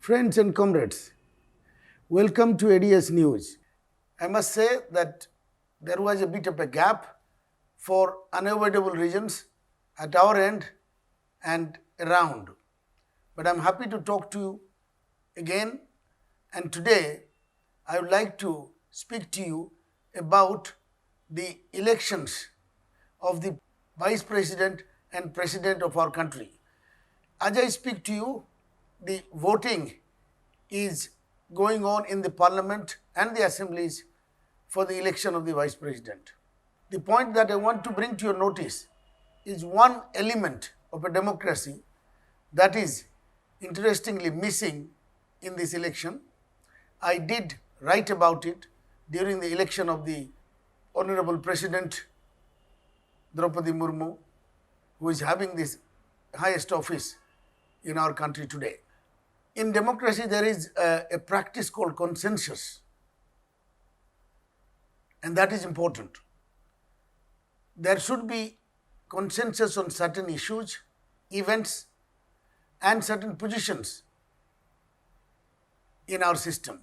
Friends and comrades, welcome to ADS News. I must say that there was a bit of a gap for unavoidable reasons at our end and around. But I'm happy to talk to you again, and today I would like to speak to you about the elections of the Vice President and President of our country. As I speak to you, the voting is going on in the Parliament and the assemblies for the election of the Vice President. The point that I want to bring to your notice is one element of a democracy that is interestingly missing in this election. I did write about it during the election of the Honorable President Draupadi Murmu, who is having this highest office in our country today. In democracy, there is a practice called consensus, and that is important. There should be consensus on certain issues, events, and certain positions in our system.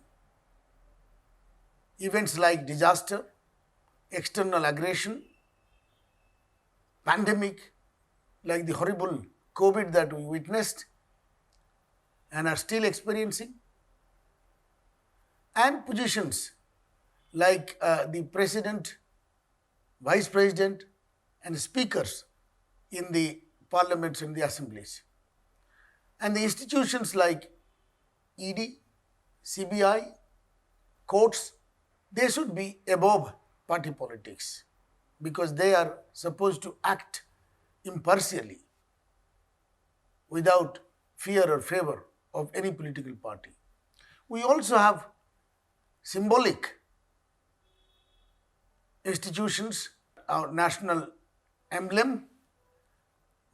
Events like disaster, external aggression, pandemic, like the horrible COVID that we witnessed and are still experiencing, and positions like the President, Vice President, and speakers in the parliaments and the assemblies. And the institutions like ED, CBI, courts, they should be above party politics because they are supposed to act impartially without fear or favor of any political party. We also have symbolic institutions, our national emblem,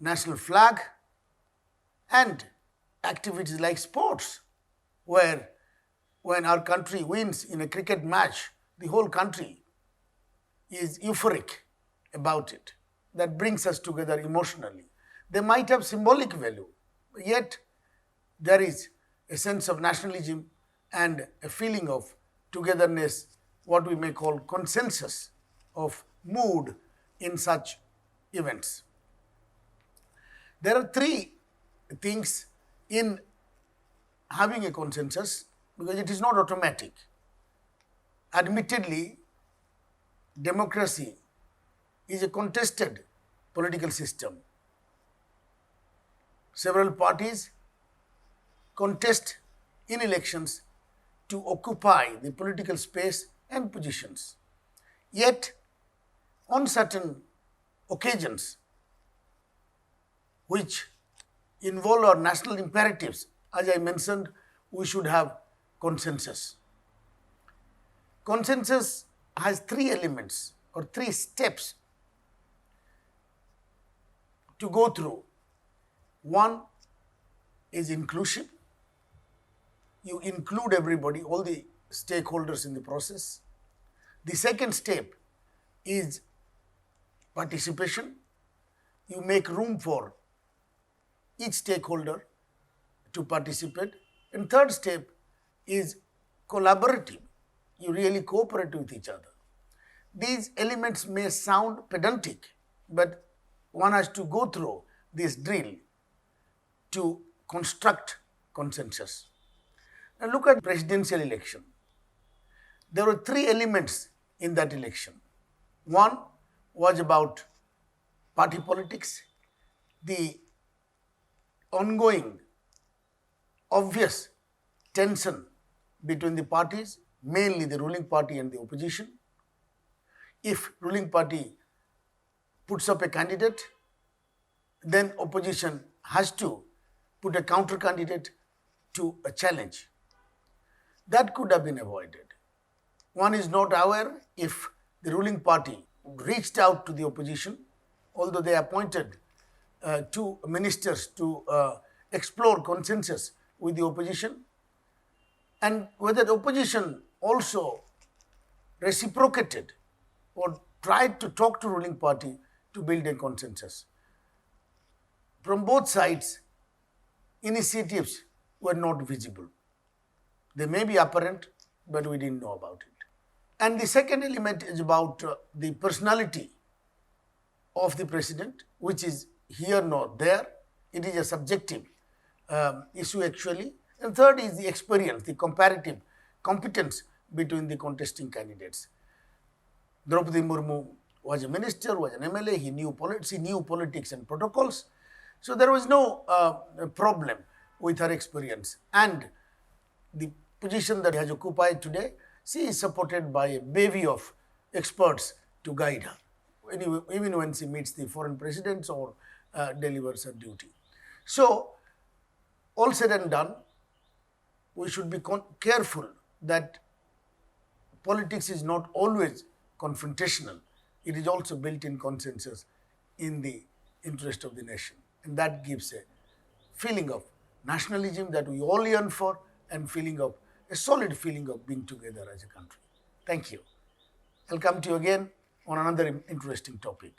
national flag, and activities like sports, where when our country wins in a cricket match, the whole country is euphoric about it. That brings us together emotionally. They might have symbolic value, yet there is a sense of nationalism and a feeling of togetherness, what we may call consensus of mood in such events. There are three things in having a consensus because it is not automatic. Admittedly, democracy is a contested political system. Several parties contest in elections to occupy the political space and positions. Yet, on certain occasions which involve our national imperatives, as I mentioned, we should have consensus. Consensus has three elements or three steps to go through. One is inclusion. You include everybody, all the stakeholders in the process. The second step is participation. You make room for each stakeholder to participate. And third step is collaborative. You really cooperate with each other. These elements may sound pedantic, but one has to go through this drill to construct consensus. Now look at presidential election. There were three elements in that election. One was about party politics, the ongoing obvious tension between the parties, mainly the ruling party and the opposition. If ruling party puts up a candidate, then opposition has to put a counter candidate to a challenge. That could have been avoided. One is not aware if the ruling party reached out to the opposition, although they appointed two ministers to explore consensus with the opposition, and whether the opposition also reciprocated or tried to talk to ruling party to build a consensus. From both sides, initiatives were not visible. They may be apparent, but we didn't know about it. And the second element is about the personality of the president, which is here nor there. It is a subjective issue actually. And third is the experience, the comparative competence between the contesting candidates. Draupadi Murmu was a minister, was an MLA, he knew politics and protocols. So there was no problem with her experience. And the position that she has occupied today, she is supported by a bevy of experts to guide her, even when she meets the foreign presidents or delivers her duty. So, all said and done, we should be careful that politics is not always confrontational. It is also built in consensus in the interest of the nation. And that gives a feeling of nationalism that we all yearn for, and a solid feeling of being together as a country. Thank you. I'll come to you again on another interesting topic.